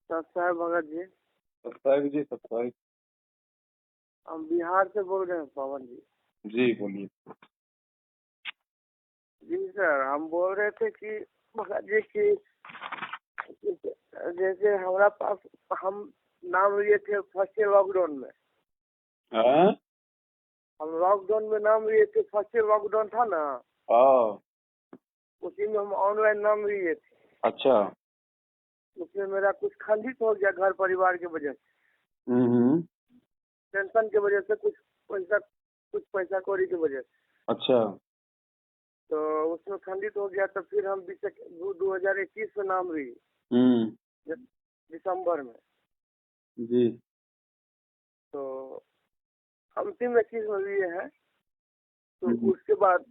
सत्साई भगत जी। सत्साई जी, सत्साई। हम बिहार से बोल रहे हैं पवन जी। जी बोलिए। जी सर, हम बोल रहे थे कि भगत जी की जैसे हमारा पास हम नाम लिए थे फर्स्ट लॉकडाउन में। हाँ हम लॉकडाउन में नाम लिए थे, फर्स्ट लॉकडाउन था ना, हाँ। उसी में हम ऑनलाइन नाम लिए थे। अच्छा। उसमें मेरा कुछ खंडित हो गया घर परिवार की वजह से, हम्म। टेंशन की वजह से, कुछ पैसा कौड़ी की वजह से। अच्छा। तो उसमें खंडित हो गया, तो फिर हम 2021 में नाम लिए, हम्म। दिसंबर में। जी। तो अंतिम 21 में लिए हैं। तो हम्म। उसके बाद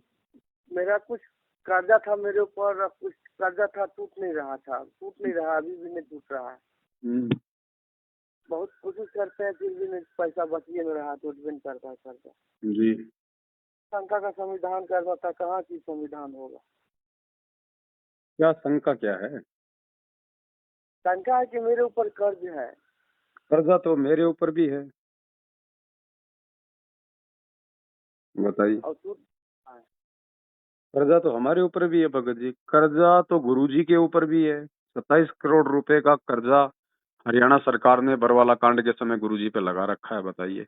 मेरा कुछ कर्जा था मेरे ऊपर, और कुछ कर्जा था, टूट नहीं रहा था, अभी भी नहीं टूट रहा है। हम्म। बहुत कोशिश करते हैं, फिर भी नहीं, पैसा बचिए नहीं रहा, टूट भी नहीं करता है कर्जा। जी। शंका का संविधान करना था, कहाँ की संविधान होगा। क्या शंका क्या है? शंका है कि मेरे ऊपर कर्ज है। कर्जा तो मेरे ऊपर भी है, बताइए। और टूट है। कर्जा तो हमारे ऊपर भी है भगत जी, कर्जा तो गुरुजी के ऊपर भी है। 27 करोड़ रुपए का कर्जा हरियाणा सरकार ने बरवाला कांड के समय गुरुजी पे लगा रखा है, बताइए।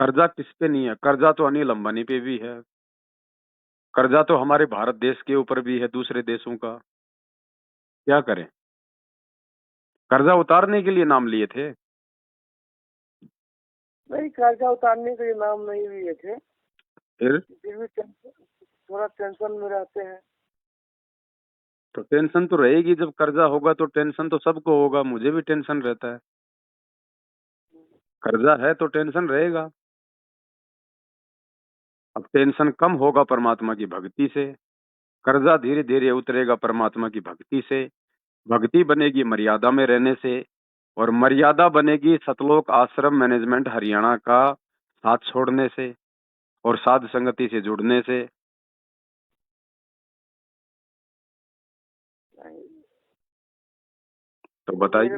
कर्जा किस पे नहीं है? कर्जा तो अनिल अंबानी पे भी है। कर्जा तो हमारे भारत देश के ऊपर भी है, दूसरे देशों का। क्या करें? कर्जा उतारने के लिए नाम लिए थे। नहीं, कर्जा उतारने के लिए नाम नहीं लिए थे, फिर फिर भी थोड़ा टेंशन में रहते हैं। तो टेंशन तो रहेगी, जब कर्जा होगा तो टेंशन तो सबको होगा, मुझे भी टेंशन रहता है। कर्जा है तो टेंशन रहेगा। अब टेंशन कम होगा परमात्मा की भक्ति से, कर्जा धीरे धीरे उतरेगा परमात्मा की भक्ति से, भक्ति बनेगी मर्यादा में रहने से, और मर्यादा बनेगी सतलोक आश्रम मैनेजमेंट हरियाणा का साथ छोड़ने से और साध संगति से जुड़ने से। नहीं, तो तो बताइए।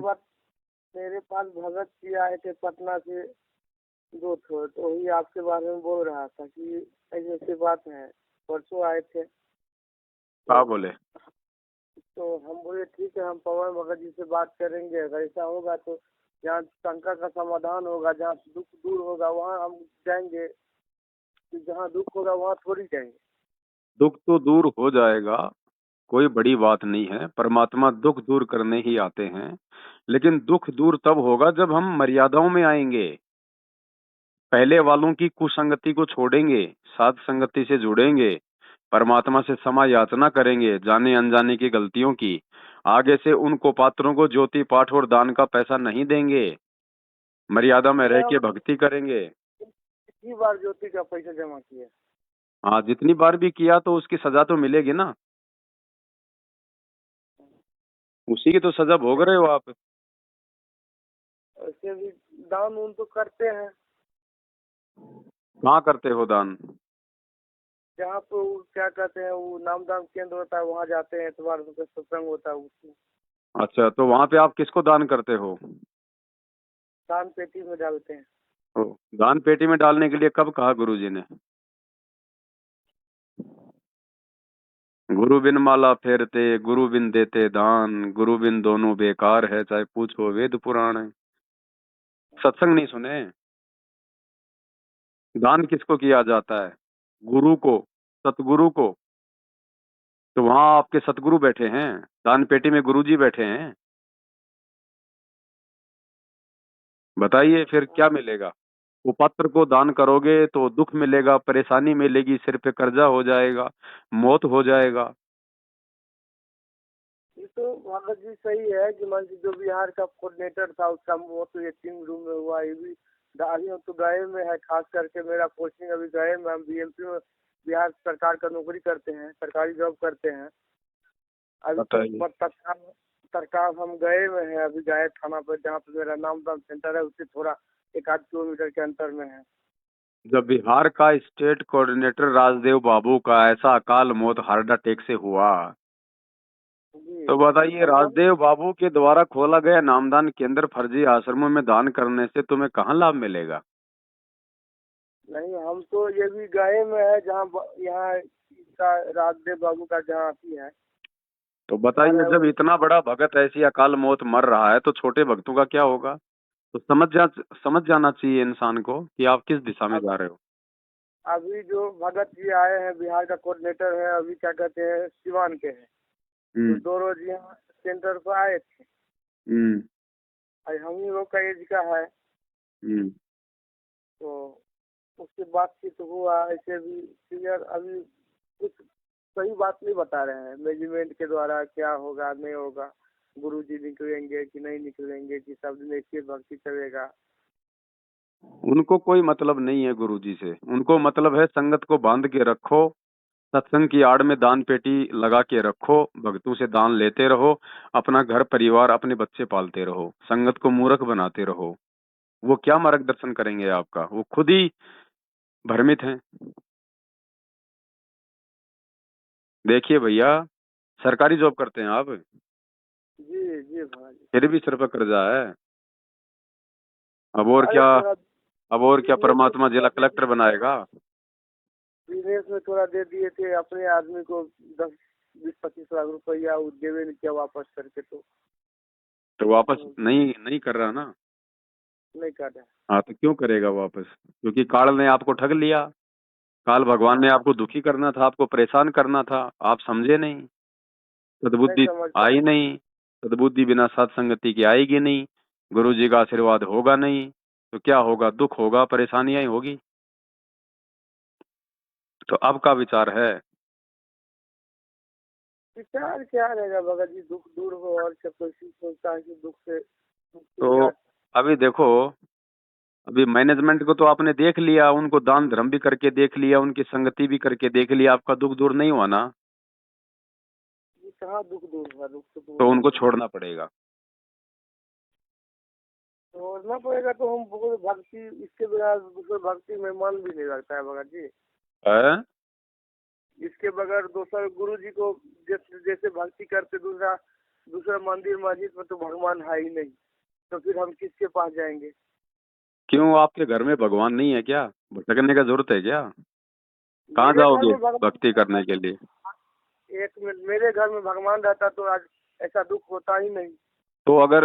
मेरे पास भगत जी आए थे पटना से, दो ठो, तो वही आपके बारे में बोल रहा था कि ऐसी ऐसी बात है। परसों आए थे, हाँ तो बोले। हम बोले ठीक है, हम पवन भगत जी से बात करेंगे। अगर ऐसा होगा तो जहाँ शंका का समाधान होगा, जहाँ दुख दूर होगा, वहाँ हम जाएंगे। कि जहाँ दुख होगा वहाँ थोड़ी जाएंगे। दुख तो दूर हो जाएगा, कोई बड़ी बात नहीं है, परमात्मा दुख दूर करने ही आते हैं। लेकिन दुख दूर तब होगा जब हम मर्यादाओं में आएंगे, पहले वालों की कुसंगति को छोड़ेंगे, साध संगति से जुड़ेंगे, परमात्मा से क्षमा याचना करेंगे जाने अनजाने की गलतियों की। आगे से उनको पात्रों को ज्योति पाठ और दान का पैसा नहीं देंगे, मर्यादा में रह मैं के भक्ति करेंगे। कितनी बार ज्योति का पैसा जमा किया। हाँ, जितनी बार भी किया तो उसकी सजा तो मिलेगी ना, उसी की तो सजा भोग रहे हो आप। ऐसे भी दान उन तो करते हैं, कहाँ करते हो दान? जहाँ पे वो क्या कहते हैं, वो नामदान केंद्र होता है, वहाँ जाते हैं, इतवार को सत्संग होता है, उसमें अच्छा, तो वहां पे आप किसको दान करते हो? दान पेटी में डालते हैं। ओ, दान पेटी में डालने के लिए कब कहा गुरुजी ने? गुरु बिन माला फेरते, गुरु बिन देते दान, गुरु बिन दोनों बेकार है, चाहे पूछो वेद पुराण है। सत्संग नहीं सुने? दान किसको किया जाता है? गुरु को, सतगुरु को। तो वहां आपके सतगुरु बैठे हैं, दान पेटी में गुरुजी बैठे हैं। बताइए फिर क्या मिलेगा? वो पत्र को दान करोगे तो दुख मिलेगा, परेशानी मिलेगी, सिर पे कर्जा हो जाएगा, मौत हो जाएगा। ये तो भगत जी सही है कि मान लीजिए जो बिहार का कोऑर्डिनेटर था, उसका वो तो ये 3 रूम में हुआ। ये भी दाढ़ी तो गए में है, खास करके मेरा पोस्टिंग अभी गए में, हम बीएमपी में बिहार सरकार का नौकरी करते हैं, सरकारी जॉब करते हैं। अभी तो बताइए। तत्काल सरकार हम गए में है, अभी गए थाना पर, जहाँ पे मेरा नामदान सेंटर है, उससे थोड़ा 1 आध किलोमीटर के अंतर में है। जब बिहार का स्टेट कोऑर्डिनेटर राजदेव बाबू का ऐसा अकाल मौत हार्ट अटैक से हुआ, जी। तो बताइए, हम तो राजदेव बाबू के द्वारा खोला गया नामदान केंद्र फर्जी आश्रमों में दान करने से तुम्हें कहाँ लाभ मिलेगा? नहीं, हम तो ये भी गए में है जहाँ यहाँ इसका राजदेव बाबू का जहाँ अथी है, तो घर बताइए, है जब वो। इतना बड़ा भगत ऐसी अकाल मौत मर रहा है तो छोटे भक्तों का क्या होगा? तो समझ जाना चाहिए इंसान को कि आप किस दिशा में अब जा रहे हो। अभी जो भगत जी आए हैं बिहार का कोऑर्डिनेटर है, अभी क्या कहते हैं सिवान के हैं, तो हम्म। 2 रोज यहाँ सेंटर पर आए थे। हम्म। और हम ही लोग का एज का है, हम्म। तो उससे बातचीत हुआ ऐसे भी क्लियर। अभी कुछ सही बात नहीं बता रहे हैं मैनेजमेंट के द्वारा, क्या होगा नहीं होगा, गुरुजी निकलेंगे कि नहीं निकलेंगे, कि सब दिन ऐसे भक्ति चलेगा। उनको कोई मतलब नहीं है गुरुजी से, उनको मतलब है संगत को बांध के रखो, सत्संग की आड़ में दान पेटी लगा के रखो, भक्तों से दान लेते रहो, अपना घर परिवार अपने बच्चे पालते रहो, संगत को मूर्ख बनाते रहो। वो क्या मार्गदर्शन करेंगे आपका? वो खुद ही भ्रमित हैं। देखिए भैया, सरकारी जॉब करते हैं आप, जी जी भाई। फिर भी सिर पर कर्जा है। अब और अरे क्या? थोड़ा अब और क्या बिजनेस में परमात्मा थोड़ा जिला दे कलेक्टर दिए थे, बनाएगा? बिजनेस में थोड़ा दे दिए थे अपने आदमी को, 10-20-25 लाख रुपया, वो देवे नहीं किया वापस करके, तो वापस तो नहीं नहीं कर रहा ना। नहीं कर रहे। हाँ, तो क्यों करेगा वापस? क्योंकि काल ने आपको ठग लिया। काल भगवान ने हाँ, आपको दुखी करना था, आपको परेशान करना था, आप समझे नहीं। नहीं सद्बुद्धि समझ आई पाए। नहीं। सद्बुद्धि बिना सत्संगति की आएगी नहीं। गुरु जी का आशीर्वाद होगा नहीं। तो क्या होगा? दुख होगा, परेशानियां ही होगी। तो अब का विचार है? विचार क्या रहेगा भगत जी, दुख दूर हो, और सब कोई सोचता है कि दुख से मुक्ति तो या। अभी देखो, अभी मैनेजमेंट को तो आपने देख लिया, उनको दान धर्म भी करके देख लिया, उनकी संगति भी करके देख लिया, आपका दुख दूर नहीं हुआ ना। ये कहाँ दुख दूर हुआ, दुख तो दूर तो हो उनको गया। छोड़ना पड़ेगा। छोड़ना पड़ेगा तो हम बहुत भक्ति, इसके बिना दूसरे भक्ति में मन भी नहीं लगता है भगत जी। है? इसके बगैर दूसरा गुरु जी को जैसे जैसे भक्ति करते, दूसरा दूसरा मंदिर मस्जिद में तो भगवान है ही नहीं, तो फिर हम किसके पास जाएंगे। क्यों, आपके घर में भगवान नहीं है क्या? भटकने का जरूरत है क्या? कहाँ मेरे घर जाओगे में भगवान भक्ति करने रहता के लिए? तो एक मिनट, मेरे घर में भगवान रहता तो आज ऐसा दुख होता ही नहीं। तो अगर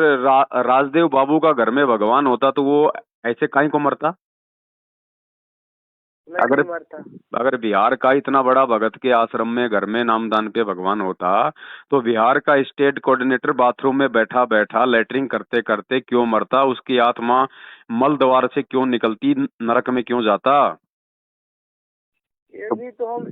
राजदेव बाबू का घर में भगवान होता तो वो ऐसे काहे को मरता? नहीं अगर नहीं मरता। अगर बिहार का इतना बड़ा भगत के आश्रम में घर में नामदान पे भगवान होता, तो बिहार का स्टेट कोऑर्डिनेटर बाथरूम में बैठा बैठा लेटरिंग करते करते क्यों मरता? उसकी आत्मा मल द्वार से क्यों निकलती, नरक में क्यों जाता? ये तो भी तो हम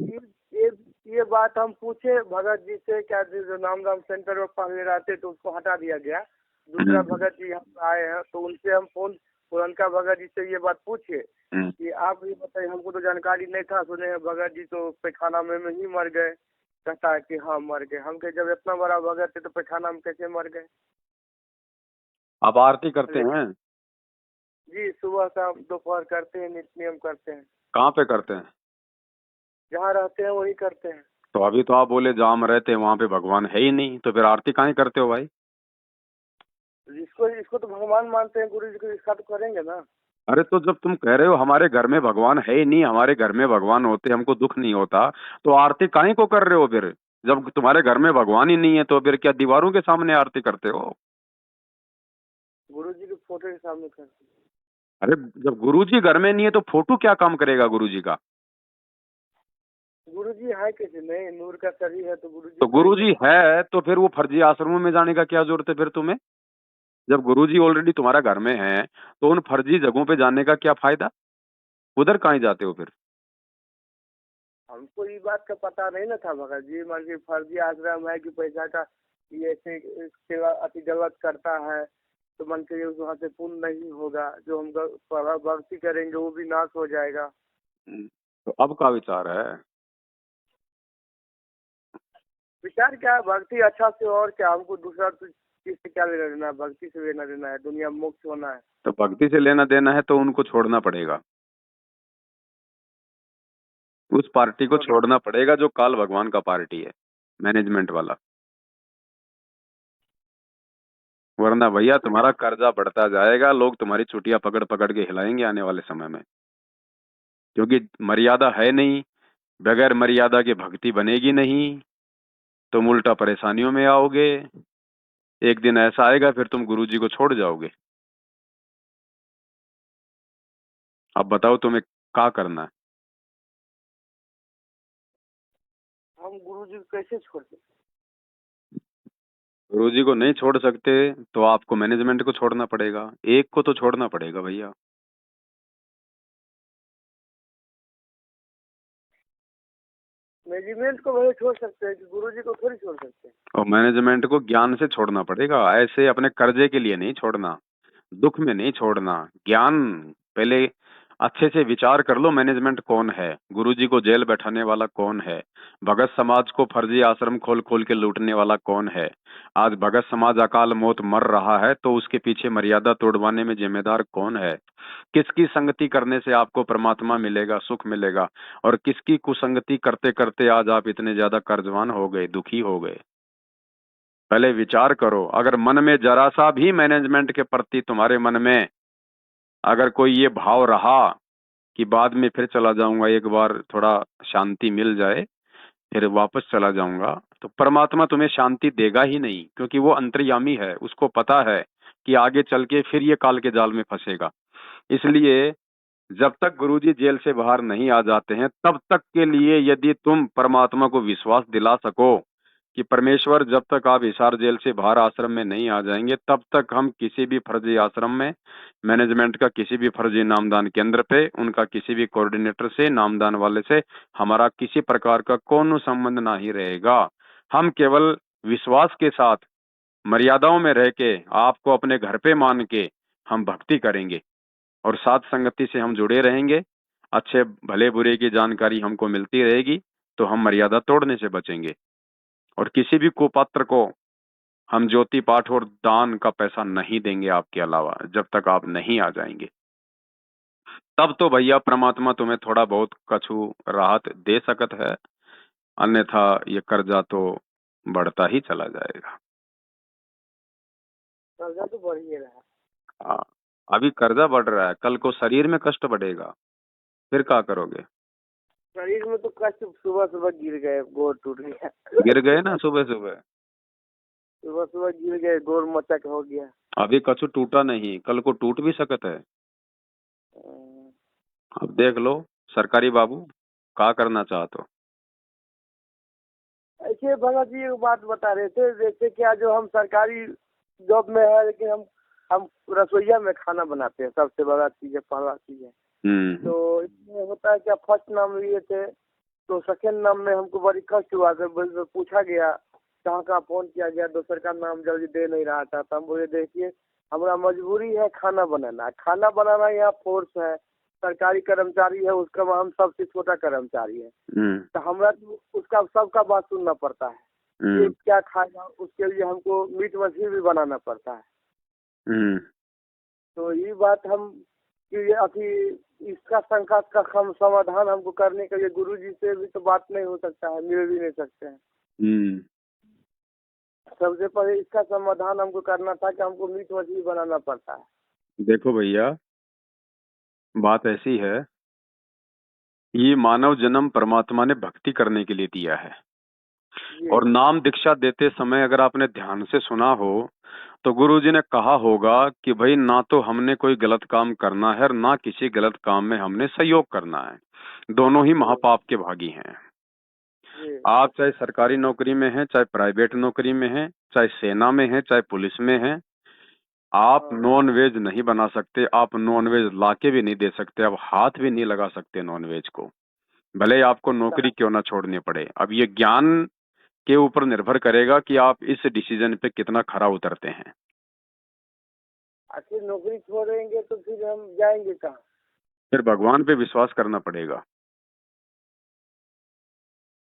ये ये बात हम पूछे भगत जी से, क्या जो नामदान सेंटर में पहले रहते तो उसको हटा दिया गया, दूसरा हम्म। भगत जी हम आए हैं, तो उनसे हम फोन, पुरनका भगत जी से ये बात पूछे हम्म। कि आप ये बताइए, हमको तो जानकारी नहीं था, सुने हैं भगत जी तो पैखाना में ही मर गए। कहता है कि हाँ मर गए। हम कहे जब इतना बड़ा भगत थे तो पैखाना में कैसे मर गए। आप आरती करते लेकिन हैं? जी सुबह शाम दोपहर करते हैं, नित्य नियम करते हैं, कहाँ पे करते हैं? जहाँ रहते हैं वही करते हैं। तो अभी तो आप बोले जहाँ हम रहते हैं वहां पे भगवान है ही नहीं, तो फिर आरती काहे करते हो भाई? इसको इसको तो भगवान मानते हैं, गुरु जी को इसका तो करेंगे ना। अरे तो जब तुम कह रहे हो हमारे घर में भगवान है ही नहीं, हमारे घर में भगवान होते हमको दुख नहीं होता, तो आरती काहे को कर रहे हो फिर? जब तुम्हारे घर में भगवान ही नहीं है तो फिर क्या दीवारों के सामने आरती करते हो? गुरु जी के फोटो के सामने करते हैं। अरे, जब गुरुजी घर में नहीं है तो फोटो क्या काम करेगा गुरुजी का? गुरु जी है कैसे नहीं, नूर का शरीर है तो गुरु जी तो करेंगे गुरुजी ना। है तो फिर वो फर्जी आश्रमों में जाने का क्या जरूरत है फिर तुम्हें? जब गुरुजी ऑलरेडी तुम्हारा घर में है तो उन फर्जी जगहों पे जाने का क्या फायदा? उधर काहे जाते हो फिर? हमको ये बात का पता नहीं ना था भगत जी, मान के फर्जी आश्रम है कि पैसा का ये ऐसे सेवा अति गलत करता है, तो मन के वहाँ से पुण्य नहीं होगा, जो हम भक्ति करेंगे वो भी नाश हो जाएगा। तो अब का विचार है? विचार क्या है, भक्ति अच्छा से, और क्या, हमको दूसरा तो चीज से क्या लेना देना है, भक्ति से लेना देना है, दुनिया में मुक्त होना है। तो भक्ति से लेना देना है तो उनको छोड़ना पड़ेगा, उस पार्टी को छोड़ना। छोड़ना पड़ेगा जो काल भगवान का पार्टी है, मैनेजमेंट वाला। वरना भैया तुम्हारा कर्जा बढ़ता जाएगा, लोग तुम्हारी चुटिया पकड़ पकड़ के हिलाएंगे आने वाले समय में, क्योंकि मर्यादा है नहीं। बगैर मर्यादा के भक्ति बनेगी नहीं, तुम उल्टा परेशानियों में आओगे। एक दिन ऐसा आएगा फिर तुम गुरुजी को छोड़ जाओगे। अब बताओ तुम्हें क्या करना है। हम गुरुजी को कैसे छोड़ दें? गुरुजी को नहीं छोड़ सकते तो आपको मैनेजमेंट को छोड़ना पड़ेगा, एक को तो छोड़ना पड़ेगा भैया। मैनेजमेंट को वही छोड़ सकते हैं कि गुरुजी को थोड़ी छोड़ सकते हैं। और मैनेजमेंट को ज्ञान से छोड़ना पड़ेगा, ऐसे अपने कर्जे के लिए नहीं छोड़ना, दुख में नहीं छोड़ना। ज्ञान पहले अच्छे से विचार कर लो, मैनेजमेंट कौन है, गुरुजी को जेल बैठाने वाला कौन है, भगत समाज को फर्जी आश्रम खोल खोल के लूटने वाला कौन है। आज भगत समाज अकाल मौत मर रहा है तो उसके पीछे मर्यादा तोड़वाने में जिम्मेदार कौन है। किसकी संगति करने से आपको परमात्मा मिलेगा, सुख मिलेगा, और किसकी कुसंगति करते करते आज आप इतने ज्यादा कर्जवान हो गए, दुखी हो गए। पहले विचार करो। अगर मन में जरा सा भी मैनेजमेंट के प्रति तुम्हारे मन में अगर कोई ये भाव रहा कि बाद में फिर चला जाऊंगा, एक बार थोड़ा शांति मिल जाए फिर वापस चला जाऊंगा, तो परमात्मा तुम्हें शांति देगा ही नहीं, क्योंकि वो अंतर्यामी है, उसको पता है कि आगे चल के फिर ये काल के जाल में फंसेगा। इसलिए जब तक गुरुजी जेल से बाहर नहीं आ जाते हैं तब तक के लिए यदि तुम परमात्मा को विश्वास दिला सको कि परमेश्वर जब तक आप हिसार जेल से बाहर आश्रम में नहीं आ जाएंगे तब तक हम किसी भी फर्जी आश्रम में, मैनेजमेंट का किसी भी फर्जी नामदान केंद्र पे, उनका किसी भी कोऑर्डिनेटर से, नामदान वाले से हमारा किसी प्रकार का कोई संबंध नहीं रहेगा। हम केवल विश्वास के साथ मर्यादाओं में रह के आपको अपने घर पे मान के हम भक्ति करेंगे और साथ संगति से हम जुड़े रहेंगे। अच्छे भले बुरे की जानकारी हमको मिलती रहेगी तो हम मर्यादा तोड़ने से बचेंगे, और किसी भी कुपात्र को हम ज्योति पाठ और दान का पैसा नहीं देंगे आपके अलावा, जब तक आप नहीं आ जाएंगे। तब तो भैया परमात्मा तुम्हें थोड़ा बहुत कछु राहत दे सकत है, अन्यथा ये कर्जा तो बढ़ता ही चला जाएगा। कर्जा तो बढ़ ही रहा है। हाँ, अभी कर्जा बढ़ रहा है, कल को शरीर में कष्ट बढ़ेगा, फिर क्या करोगे। शरीर में तो कष्ट, सुबह सुबह गिर गए, गोड़ टूट गया। गिर गए ना सुबह सुबह, सुबह सुबह गिर गए, गोड़ मचक हो गया। अभी कछु टूटा नहीं, कल को टूट भी सकता है। अब देख लो सरकारी बाबू, क्या करना चाहते हो। ऐसे भगत जी एक बात बता रहे थे, जैसे क्या जो हम सरकारी जॉब में है लेकिन हम रसोईया में खाना बनाते हैं, सबसे बड़ा चीज है, पहला चीज है। तो इसमें होता है क्या, फर्स्ट नाम लिए थे तो सेकेंड नाम में हमको बड़ी कष्ट हुआ, तो पूछा गया कहाँ कहाँ फोन किया गया, दूसर का नाम जल्दी दे नहीं रहा था। तो हम बोले देखिए हमारा मजबूरी है खाना बनाना यहाँ फोर्स है, सरकारी कर्मचारी है, उसका हम सबसे छोटा कर्मचारी है। तो हमारा तो उसका सबका बात सुनना पड़ता है, ये क्या खाएगा, उसके लिए हमको मीट मछली भी बनाना पड़ता है। तो ये बात हम कि अभी इसका शंका का समाधान हमको करने के लिए गुरुजी से भी तो बात नहीं हो सकता है, मिल भी नहीं सकते हैं। सबसे पहले इसका समाधान हमको करना था कि हमको मीट मछली बनाना पड़ता है। देखो भैया बात ऐसी है, ये मानव जन्म परमात्मा ने भक्ति करने के लिए दिया है, और नाम दीक्षा देते समय अगर आपने ध्यान से सुना हो तो गुरुजी ने कहा होगा कि भाई ना तो हमने कोई गलत काम करना है और ना किसी गलत काम में हमने सहयोग करना है, दोनों ही महापाप के भागी हैं। आप चाहे सरकारी नौकरी में हैं, चाहे प्राइवेट नौकरी में हैं, चाहे सेना में हैं, चाहे पुलिस में हैं, आप नॉन वेज नहीं बना सकते, आप नॉन वेज लाके भी नहीं दे सकते, आप हाथ भी नहीं लगा सकते नॉन वेज को, भले ही आपको नौकरी क्यों ना छोड़नी पड़े। अब ये ज्ञान के ऊपर निर्भर करेगा कि आप इस डिसीजन पे कितना खरा उतरते हैं। आखिर नौकरी छोड़ेंगे तो फिर हम जाएंगे कहाँ? फिर भगवान पे विश्वास करना पड़ेगा,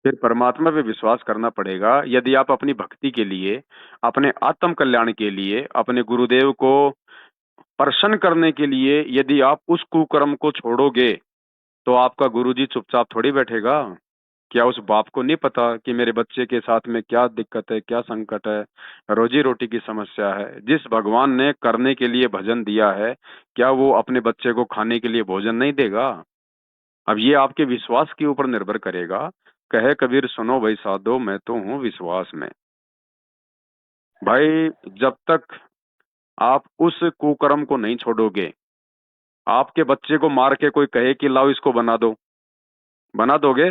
फिर परमात्मा पे विश्वास करना पड़ेगा। यदि आप अपनी भक्ति के लिए, अपने आत्म कल्याण के लिए, अपने गुरुदेव को प्रसन्न करने के लिए यदि आप उस कुकर्म को छोड़ोगे तो आपका गुरुजी चुपचाप थोड़ी बैठेगा। क्या उस बाप को नहीं पता कि मेरे बच्चे के साथ में क्या दिक्कत है, क्या संकट है, रोजी रोटी की समस्या है? जिस भगवान ने करने के लिए भजन दिया है, क्या वो अपने बच्चे को खाने के लिए भोजन नहीं देगा? अब ये आपके विश्वास के ऊपर निर्भर करेगा। कहे कबीर सुनो भाई साधो, मैं तो हूं विश्वास में। भाई जब तक आप उस कुकर्म को नहीं छोड़ोगे, आपके बच्चे को मार के कोई कहे कि लाओ इसको बना दो, बना दोगे?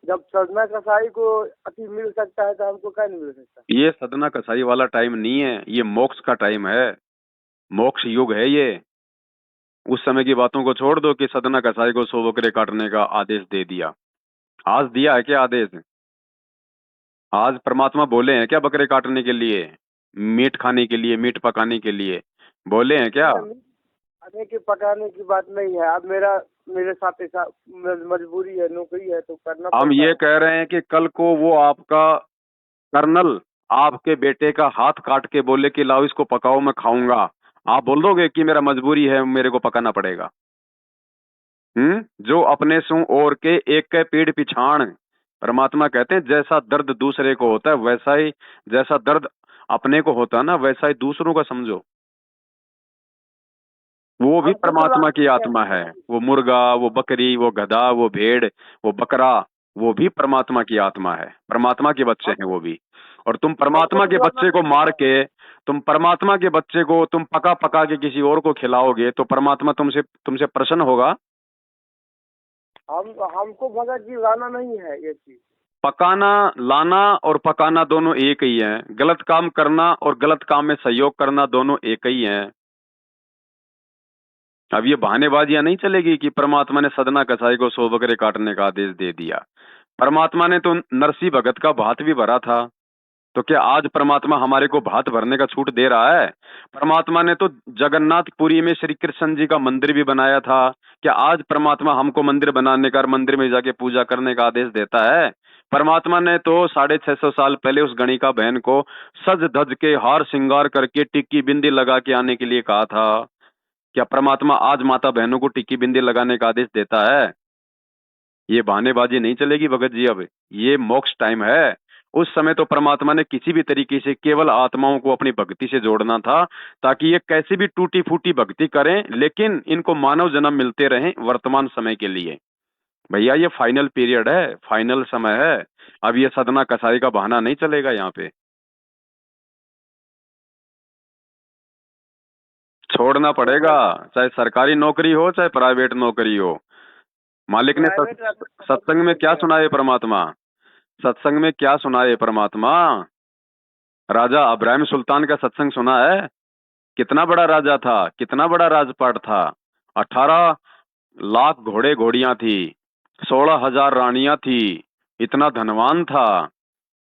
जब सजना कसाई को अति मिल सकता है तो हमको क्या नहीं मिल सकता? ये सदना कसाई वाला टाइम नहीं है, ये मोक्ष का टाइम है, मोक्ष युग है ये। उस समय की बातों को छोड़ दो कि सदना कसाई को 100 बकरे काटने का आदेश दे दिया। आज दिया है क्या आदेश? आज परमात्मा बोले हैं क्या बकरे काटने के लिए, मीट खाने के लिए, मीट पकाने के लिए बोले हैं क्या? खाने के पकाने की बात नहीं है। अब मेरे साथ ऐसा मजबूरी है, नौकरी है तो करना हम पड़ता ये है। कह रहे हैं कि कल को वो आपका कर्नल आपके बेटे का हाथ काट के बोले कि लाओ इसको पकाओ मैं खाऊंगा, आप बोल दोगे कि मेरा मजबूरी है, मेरे को पकाना पड़ेगा? जो अपने सु और के एक के पीड़ पिछाड़। परमात्मा कहते हैं जैसा दर्द दूसरे को होता है वैसा ही, जैसा दर्द अपने को होता है ना वैसा ही दूसरों का समझो। वो भी हमको तो परमात्मा की लगता आत्मा है। वो मुर्गा, वो बकरी, वो गधा, वो भेड़, वो बकरा, वो भी परमात्मा की आत्मा है, परमात्मा के बच्चे हैं वो भी। और तुम हमको परमात्मा तो के डर बच्चे को लगता मार है। के, तुम परमात्मा के बच्चे को तुम पका पका के किसी और को खिलाओगे तो परमात्मा तुमसे तुमसे प्रसन्न होगा? हमको भगत जी लाना नहीं है ये चीज। पकाना, लाना और पकाना दोनों एक ही हैं। गलत काम करना और गलत काम में सहयोग करना दोनों एक ही हैं। अब ये बहानेबाजियां नहीं चलेगी कि परमात्मा ने सदना कसाई को 100 बकरे काटने का आदेश दे दिया। परमात्मा ने तो नरसी भगत का भात भी भरा था, तो क्या आज परमात्मा हमारे को भात भरने का छूट दे रहा है? परमात्मा ने तो जगन्नाथपुरी में श्री कृष्ण जी का मंदिर भी बनाया था, क्या आज परमात्मा हमको मंदिर बनाने का और मंदिर में जाके पूजा करने का आदेश देता है? परमात्मा ने तो 650 साल पहले उस गणिका बहन को सज धज के हार श्रृंगार करके टिक्की बिंदी लगा के आने के लिए कहा था। क्या परमात्मा आज माता बहनों को टिक्की बिंदी लगाने का आदेश देता है? ये बहानेबाजी नहीं चलेगी भगत जी। अब ये मोक्ष टाइम है। उस समय तो परमात्मा ने किसी भी तरीके से केवल आत्माओं को अपनी भक्ति से जोड़ना था, ताकि ये कैसी भी टूटी फूटी भक्ति करें लेकिन इनको मानव जन्म मिलते रहें वर्तमान समय के लिए। भैया ये फाइनल पीरियड है, फाइनल समय है। अब ये सदना कसाई का बहाना नहीं चलेगा यहाँ पे। छोड़ना पड़ेगा, चाहे सरकारी नौकरी हो चाहे प्राइवेट नौकरी हो। मालिक ने प्राइवेट रहना पसंद सत्संग नहीं में क्या करते हैं। सुनाए परमात्मा? सत्संग में क्या सुनाए परमात्मा? राजा अब्राहिम सुल्तान का सत्संग सुना है? कितना बड़ा राजा था, कितना बड़ा राजपाट था। 18 लाख घोड़े घोड़ियां थी, 16,000 रानियां थी, इतना धनवान था।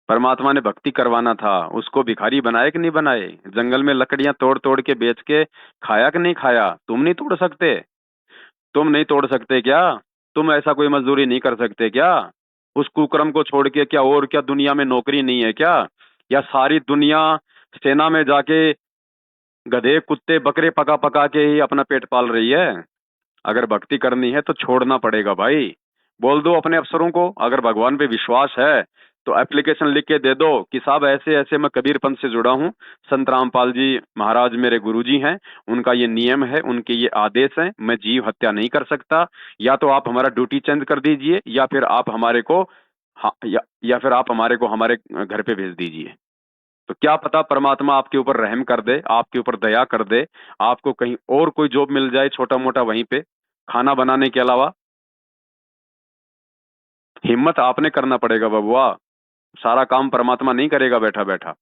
परमात्मा ने भक्ति करवाना था, उसको भिखारी बनाए कि नहीं बनाए? जंगल में लकड़ियां तोड़ तोड़ के बेच के खाया कि नहीं खाया? तुम नहीं तोड़ सकते? तुम नहीं तोड़ सकते क्या? तुम ऐसा कोई मजदूरी नहीं कर सकते क्या? उस कुकर्म को छोड़ के क्या और क्या दुनिया में नौकरी नहीं है क्या? या सारी दुनिया सेना में जाके गधे कुत्ते बकरे पका पका के ही अपना पेट पाल रही है? अगर भक्ति करनी है तो छोड़ना पड़ेगा भाई। बोल दो अपने अफसरों को, अगर भगवान पे विश्वास है तो एप्लीकेशन लिख के दे दो कि साहब ऐसे ऐसे मैं कबीर पंथ से जुड़ा हूँ, संत रामपाल जी महाराज मेरे गुरुजी हैं, उनका ये नियम है, उनके ये आदेश हैं, मैं जीव हत्या नहीं कर सकता। या तो आप हमारा ड्यूटी चेंज कर दीजिए या फिर आप हमारे को या फिर आप हमारे को हमारे घर पे भेज दीजिए। तो क्या पता परमात्मा आपके ऊपर रहम कर दे, आपके ऊपर दया कर दे, आपको कहीं और कोई जॉब मिल जाए छोटा मोटा वहीं पे खाना बनाने के अलावा। हिम्मत आपने करना पड़ेगा बबुआ, सारा काम परमात्मा नहीं करेगा बैठा बैठा।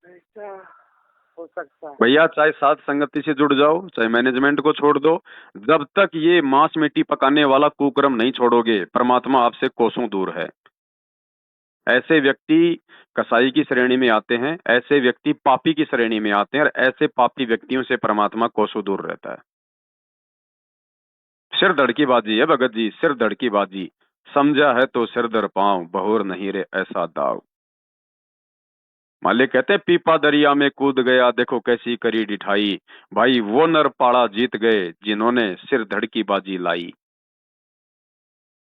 ऐसा हो सकता है। भैया चाहे साथ संगति से जुड़ जाओ चाहे मैनेजमेंट को छोड़ दो, जब तक ये मांस मिट्टी पकाने वाला कुकर्म नहीं छोड़ोगे परमात्मा आपसे कोसों दूर है। ऐसे व्यक्ति कसाई की श्रेणी में आते हैं, ऐसे व्यक्ति पापी की श्रेणी में आते हैं, और ऐसे पापी व्यक्तियों से परमात्मा कोसों दूर रहता है। सिर धड़ की बाजी है भगत जी, सिर धड़ की बाजी। समझा है तो सिर धड़ पांव, बहोर नहीं रे ऐसा दाव। मालिक कहते हैं पीपा दरिया में कूद गया, देखो कैसी करी डिठाई। भाई वो नर पाड़ा जीत गए जिन्होंने सिर धड़ की बाजी लाई।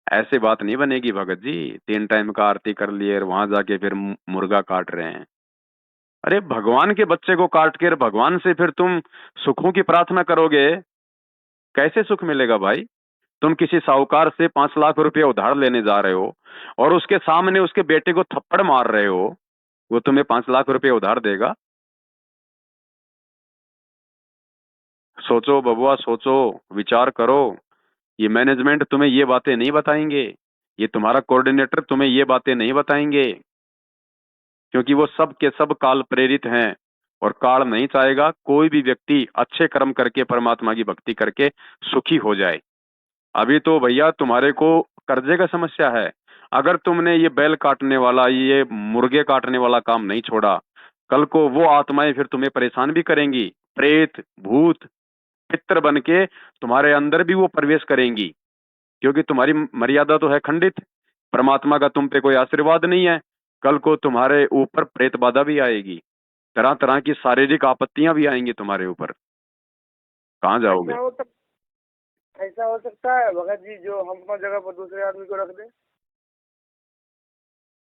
ऐसे बात नहीं बनेगी भगत जी। 3 टाइम का आरती कर लिए और वहां जाके फिर मुर्गा काट रहे हैं। अरे भगवान के बच्चे को काट कर भगवान से फिर तुम सुखों की प्रार्थना करोगे? कैसे सुख मिलेगा भाई? तुम किसी साहूकार से 5 लाख रुपए उधार लेने जा रहे हो और उसके सामने उसके बेटे को थप्पड़ मार रहे हो, वो तुम्हें 5 लाख रुपए उधार देगा? सोचो बबुआ, सोचो, विचार करो। ये मैनेजमेंट तुम्हें ये बातें नहीं बताएंगे, ये तुम्हारा कोऑर्डिनेटर तुम्हें ये बातें नहीं बताएंगे, क्योंकि वो सब के सब काल प्रेरित हैं। और काल नहीं चाहेगा कोई भी व्यक्ति अच्छे कर्म करके परमात्मा की भक्ति करके सुखी हो जाए। अभी तो भैया तुम्हारे को कर्जे का समस्या है। अगर तुमने ये बैल काटने वाला, ये मुर्गे काटने वाला काम नहीं छोड़ा, कल को वो आत्माएं फिर तुम्हें परेशान भी करेंगी। प्रेत, भूत, पितर बन के तुम्हारे अंदर भी वो प्रवेश करेंगी, क्योंकि तुम्हारी मर्यादा तो है खंडित। परमात्मा का तुम पे कोई आशीर्वाद नहीं है। कल को तुम्हारे ऊपर प्रेत बाधा भी आएगी, तरह तरह की शारीरिक आपत्तियां भी आएंगी तुम्हारे ऊपर। कहाँ जाओगे? ऐसा हो सकता है भगत जी जो हम अपना जगह पर दूसरे आदमी को रख दे?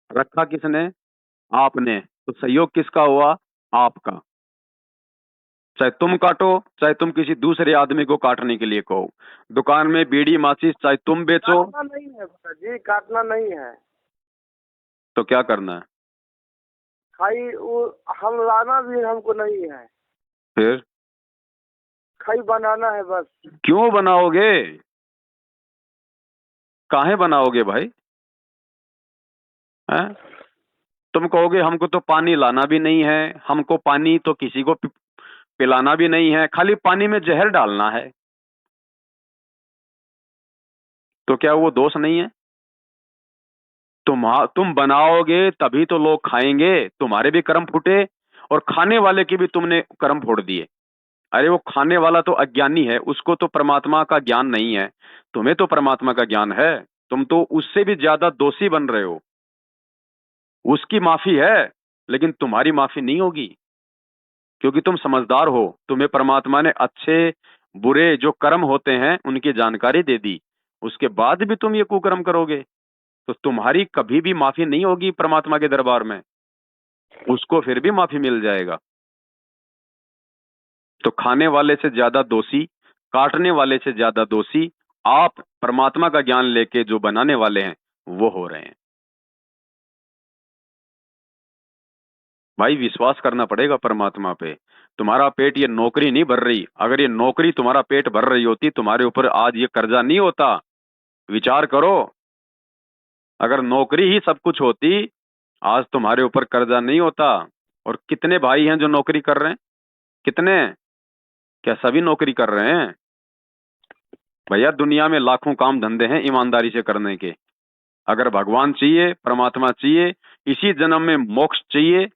रखा किसने? आपने। तो सहयोग किसका हुआ? आपका। चाहे तुम काटो, चाहे तुम किसी दूसरे आदमी को काटने के लिए कहो। दुकान में बीड़ी माचिस चाहे तुम बेचो। काटना नहीं है भगत जी, काटना नहीं है। तो क्या करना है? खाई वो हम लाना भी हमको नहीं है, फिर खाई बनाना है बस। क्यों बनाओगे? काहे बनाओगे भाई? हैं? तुम कहोगे हमको तो पानी लाना भी नहीं है, हमको पानी तो किसी को पिलाना भी नहीं है, खाली पानी में जहर डालना है। तो क्या वो दोष नहीं है? तुम बनाओगे तभी तो लोग खाएंगे। तुम्हारे भी कर्म फूटे और खाने वाले के भी तुमने कर्म फोड़ दिए। अरे वो खाने वाला तो अज्ञानी है, उसको तो परमात्मा का ज्ञान नहीं है। तुम्हें तो परमात्मा का ज्ञान है। तुम तो उससे भी ज्यादा दोषी बन रहे हो। उसकी माफी है, लेकिन तुम्हारी माफी नहीं होगी, क्योंकि तुम समझदार हो। तुम्हें परमात्मा ने अच्छे बुरे जो कर्म होते हैं उनकी जानकारी दे दी, उसके बाद भी तुम ये कुकर्म करोगे, तो तुम्हारी कभी भी माफी नहीं होगी परमात्मा के दरबार में। उसको फिर भी माफी मिल जाएगा। तो खाने वाले से ज्यादा दोषी, काटने वाले से ज्यादा दोषी आप परमात्मा का ज्ञान लेके जो बनाने वाले हैं वो हो रहे हैं। भाई विश्वास करना पड़ेगा परमात्मा पे। तुम्हारा पेट ये नौकरी नहीं भर रही। अगर ये नौकरी तुम्हारा पेट भर रही होती, तुम्हारे ऊपर आज ये कर्जा नहीं होता। विचार करो, अगर नौकरी ही सब कुछ होती, आज तुम्हारे ऊपर कर्जा नहीं होता। और कितने भाई हैं जो नौकरी कर रहे हैं? कितने? क्या सभी नौकरी कर रहे हैं? भैया दुनिया में लाखों काम धंधे हैं ईमानदारी से करने के। अगर भगवान चाहिए, परमात्मा चाहिए, इसी जन्म में मोक्ष चाहिए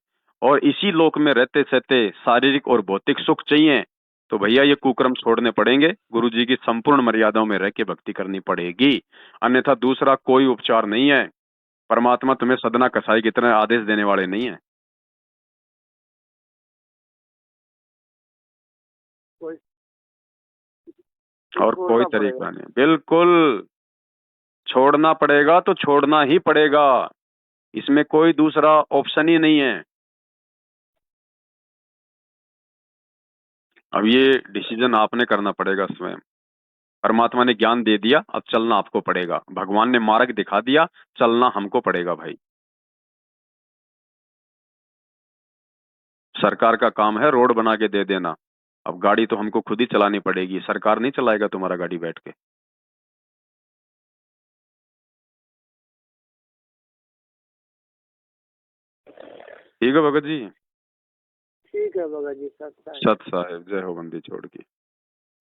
और इसी लोक में रहते सहते शारीरिक और भौतिक सुख चाहिए, तो भैया ये कुकर्म छोड़ने पड़ेंगे। गुरु जी की संपूर्ण मर्यादाओं में रह के भक्ति करनी पड़ेगी, अन्यथा दूसरा कोई उपचार नहीं है। परमात्मा तुम्हें सदना कसाई की तरह आदेश देने वाले नहीं है। कोई और कोई छोड़ना तरीका पड़ेगा। नहीं, बिल्कुल छोड़ना पड़ेगा तो छोड़ना ही पड़ेगा। इसमें कोई दूसरा ऑप्शन ही नहीं है। अब ये डिसीजन आपने करना पड़ेगा स्वयं। परमात्मा ने ज्ञान दे दिया, अब चलना आपको पड़ेगा। भगवान ने मार्ग दिखा दिया, चलना हमको पड़ेगा भाई। सरकार का काम है रोड बना के दे देना, अब गाड़ी तो हमको खुद ही चलानी पड़ेगी। सरकार नहीं चलाएगा तुम्हारा गाड़ी बैठ के। ठीक है भगत जी। ठीक है भगत जी, सत्ता है। सत साहेब, जय हो बंदी छोड़ की।